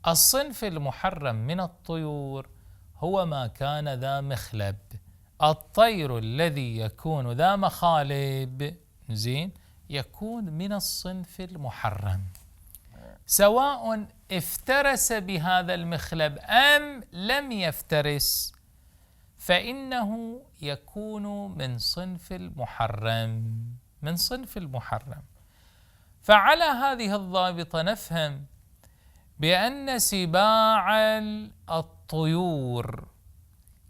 الصنف المحرم من الطيور هو ما كان ذا مخلب. الطير الذي يكون ذا مخالب زين يكون من الصنف المحرم، سواء افترس بهذا المخلب أم لم يفترس، فإنه يكون من صنف المحرم، من صنف المحرم. فعلى هذه الضابطة نفهم بأن سباع الطيور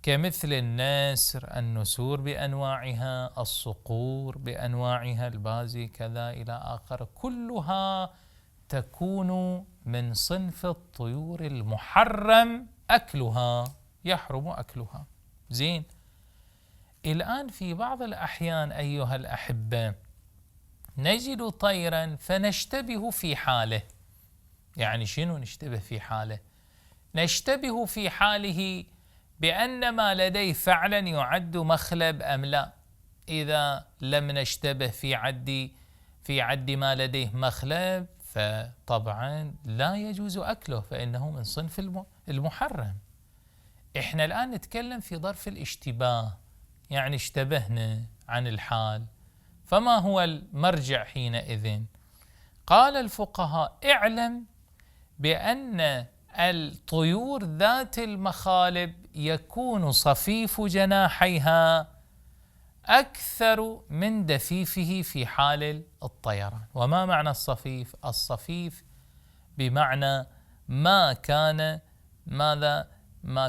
كمثل النسر، النسور بأنواعها، الصقور بأنواعها، البازي كذا إلى آخر، كلها تكون من صنف الطيور المحرم أكلها، يحرم أكلها. زين، الآن في بعض الأحيان أيها الأحبة نجد طيرا فنشتبه في حاله. يعني شنو نشتبه في حاله؟ نشتبه في حاله بأن ما لديه فعلا يعد مخلب أم لا. إذا لم نشتبه في عد ما لديه مخلب فطبعا لا يجوز أكله، فإنه من صنف المحرم. إحنا الآن نتكلم في ظرف الاشتباه، يعني اشتبهنا عن الحال، فما هو المرجع حينئذ؟ قال الفقهاء: اعلم بأن الطيور ذات المخالب يكون صفيف جناحيها أكثر من دفيفه في حال الطيران. وما معنى الصفيف؟ الصفيف بمعنى ما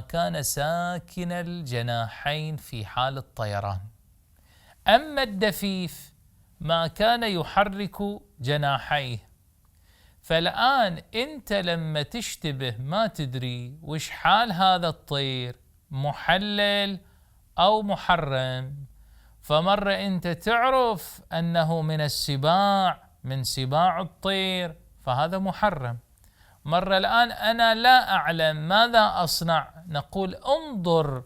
كان ساكن الجناحين في حال الطيران. أما الدفيف ما كان يحرك جناحيه. فالآن أنت لما تشتبه ما تدري وش حال هذا الطير، محلل أو محرم، فمرة أنت تعرف أنه من السباع، من سباع الطير، فهذا محرم. مرة الآن أنا لا أعلم ماذا أصنع، نقول انظر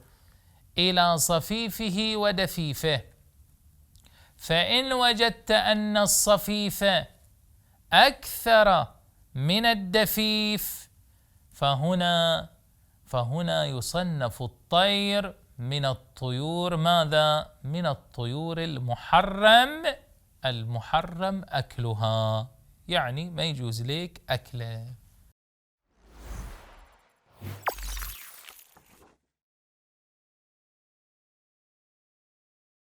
إلى صفيفه ودفيفه، فإن وجدت أن الصفيف أكثر من الدفيف فهنا يصنف الطير من الطيور، ماذا؟ من الطيور المحرم أكلها، يعني ما يجوز لك أكله.